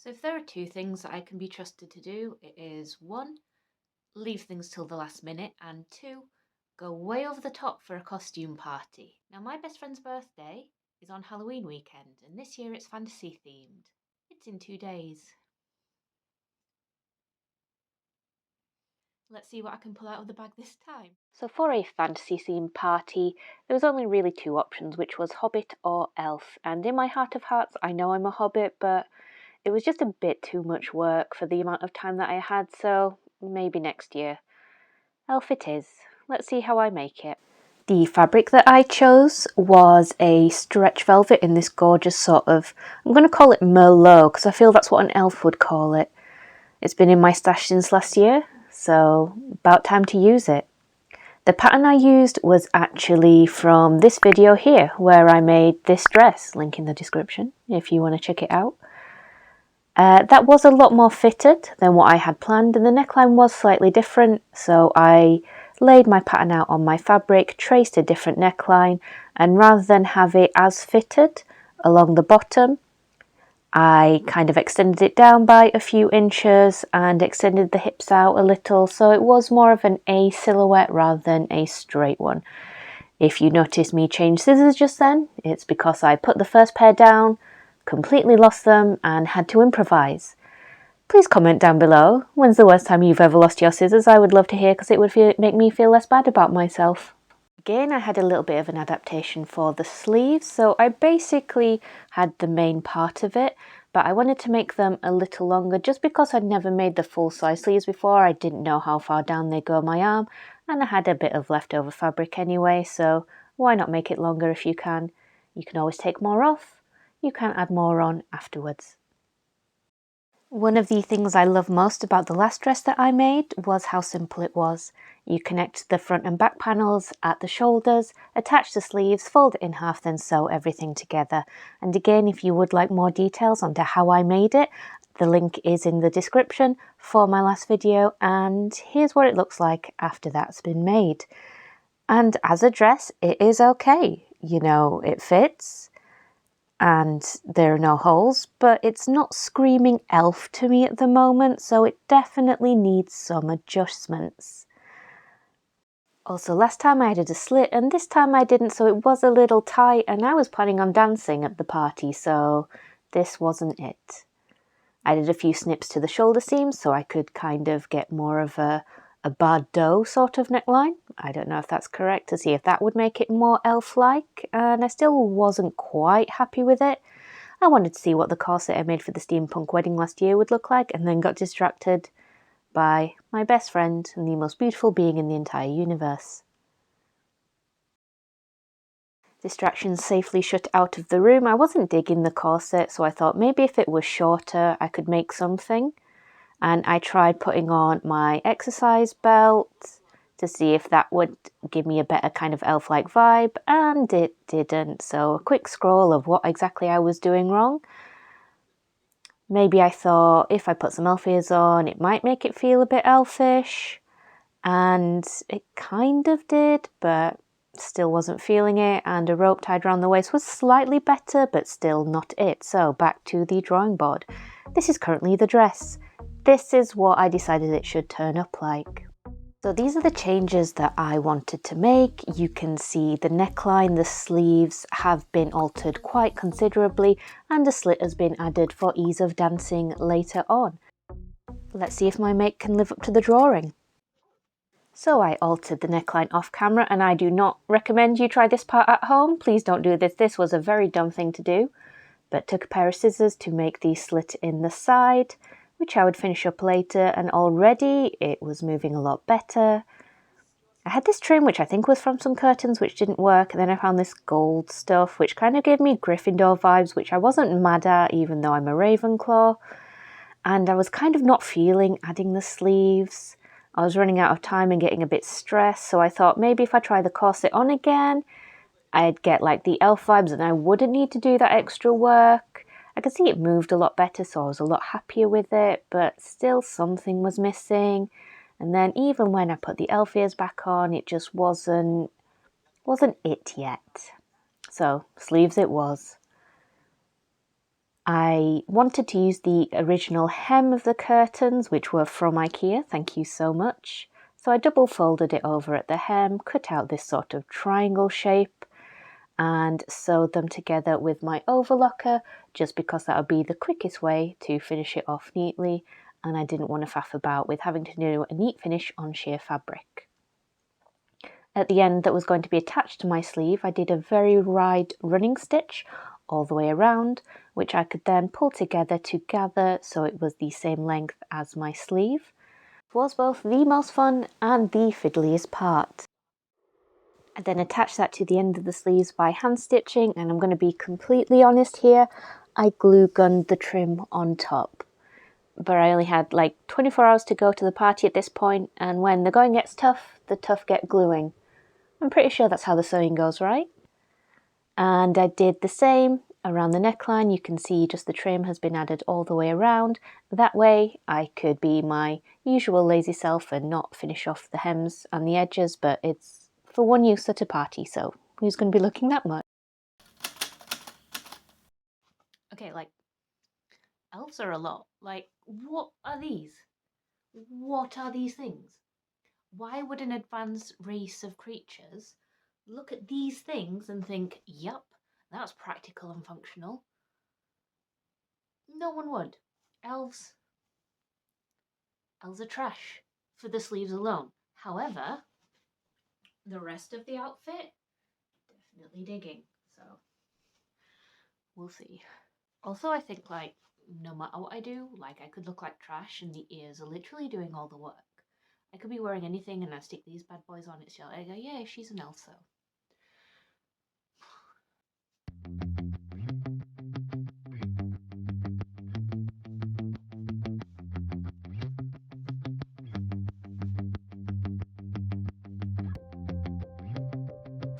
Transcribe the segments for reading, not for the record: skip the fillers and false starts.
So if there are two things that I can be trusted to do, it is one, leave things till the last minute, and two, go way over the top for a costume party. Now my best friend's birthday is on Halloween weekend, and this year it's fantasy themed. It's in 2 days. Let's see what I can pull out of the bag this time. So for a fantasy themed party, there was only really two options, which was Hobbit or Elf. And in my heart of hearts, I know I'm a Hobbit, but it was just a bit too much work for the amount of time that I had, so maybe next year. Elf it is. Let's see how I make it. The fabric that I chose was a stretch velvet in this gorgeous sort of, I'm going to call it Merlot, because I feel that's what an elf would call it. It's been in my stash since last year, so about time to use it. The pattern I used was actually from this video here, where I made this dress, link in the description if you want to check it out. That was a lot more fitted than what I had planned, and the neckline was slightly different, so I laid my pattern out on my fabric, traced a different neckline, and rather than have it as fitted along the bottom, I kind of extended it down by a few inches and extended the hips out a little, so it was more of an A silhouette rather than a straight one. If you notice me change scissors just then, it's because I put the first pair down, completely lost them, and had to improvise. Please comment down below, when's the worst time you've ever lost your scissors? I would love to hear, because it would make me feel less bad about myself. Again, I had a little bit of an adaptation for the sleeves, so I basically had the main part of it, but I wanted to make them a little longer just because I'd never made the full size sleeves before. I didn't know how far down they go my arm, and I had a bit of leftover fabric anyway, so why not make it longer if you can? You can always take more off, you can add more on afterwards. One of the things I love most about the last dress that I made was how simple it was. You connect the front and back panels at the shoulders, attach the sleeves, fold it in half, then sew everything together. And again, if you would like more details onto how I made it, the link is in the description for my last video, and here's what it looks like after that's been made. And as a dress, it is okay. You know, it fits, and there are no holes, but it's not screaming elf to me at the moment, so it definitely needs some adjustments. Also, last time I added a slit, and this time I didn't, so it was a little tight, and I was planning on dancing at the party, so this wasn't it. I did a few snips to the shoulder seams so I could kind of get more of a Bardot sort of neckline. I don't know if that's correct, to see if that would make it more elf-like, and I still wasn't quite happy with it. I wanted to see what the corset I made for the steampunk wedding last year would look like, and then got distracted by my best friend and the most beautiful being in the entire universe. Distractions safely shut out of the room. I wasn't digging the corset, so I thought maybe if it was shorter I could make something. And I tried putting on my exercise belt to see if that would give me a better kind of elf-like vibe, and it didn't. So a quick scroll of what exactly I was doing wrong. Maybe I thought if I put some elf ears on, it might make it feel a bit elfish, and it kind of did, but still wasn't feeling it, and a rope tied around the waist was slightly better, but still not it. So back to the drawing board. This is currently the dress. This is what I decided it should turn up like. So these are the changes that I wanted to make. You can see the neckline, the sleeves have been altered quite considerably, and a slit has been added for ease of dancing later on. Let's see if my make can live up to the drawing. So I altered the neckline off camera, and I do not recommend you try this part at home. Please don't do this. This was a very dumb thing to do. But took a pair of scissors to make the slit in the side, which I would finish up later, and already it was moving a lot better. I had this trim which I think was from some curtains which didn't work, and then I found this gold stuff which kind of gave me Gryffindor vibes, which I wasn't mad at even though I'm a Ravenclaw. And I was kind of not feeling adding the sleeves. I was running out of time and getting a bit stressed, so I thought maybe if I try the corset on again, I'd get like the elf vibes and I wouldn't need to do that extra work. I could see it moved a lot better, so I was a lot happier with it, but still something was missing. And then even when I put the elf ears back on, it just wasn't it yet. So sleeves it was. I wanted to use the original hem of the curtains, which were from IKEA, thank you so much. So I double folded it over at the hem, cut out this sort of triangle shape, and sewed them together with my overlocker, just because that would be the quickest way to finish it off neatly, and I didn't want to faff about with having to do a neat finish on sheer fabric. At the end that was going to be attached to my sleeve, I did a very wide running stitch all the way around, which I could then pull together to gather so it was the same length as my sleeve. It was both the most fun and the fiddliest part. I then attached that to the end of the sleeves by hand stitching, and I'm going to be completely honest here, I glue gunned the trim on top. But I only had like 24 hours to go to the party at this point, and when the going gets tough, the tough get gluing. I'm pretty sure that's how the sewing goes, right? And I did the same around the neckline. You can see just the trim has been added all the way around. That way I could be my usual lazy self and not finish off the hems and the edges, but it's for one use at a party, so who's going to be looking that much? Okay, like, elves are a lot. Like, what are these? What are these things? Why would an advanced race of creatures look at these things and think, yup, that's practical and functional? No one would. Elves are trash for the sleeves alone. However, the rest of the outfit, definitely digging. So, we'll see. Also, I think, like, no matter what I do, like, I could look like trash and the ears are literally doing all the work. I could be wearing anything and I stick these bad boys on, it's like, I go, yeah, she's an elf, so.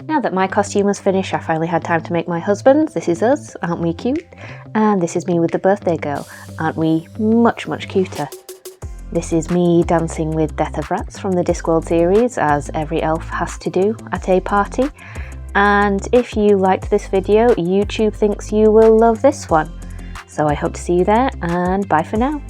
Now that my costume was finished, I finally had time to make my husband's. This is us, aren't we cute? And this is me with the birthday girl, aren't we much, much cuter? This is me dancing with Death of Rats from the Discworld series, as every elf has to do at a party. And if you liked this video, YouTube thinks you will love this one. So I hope to see you there, and bye for now.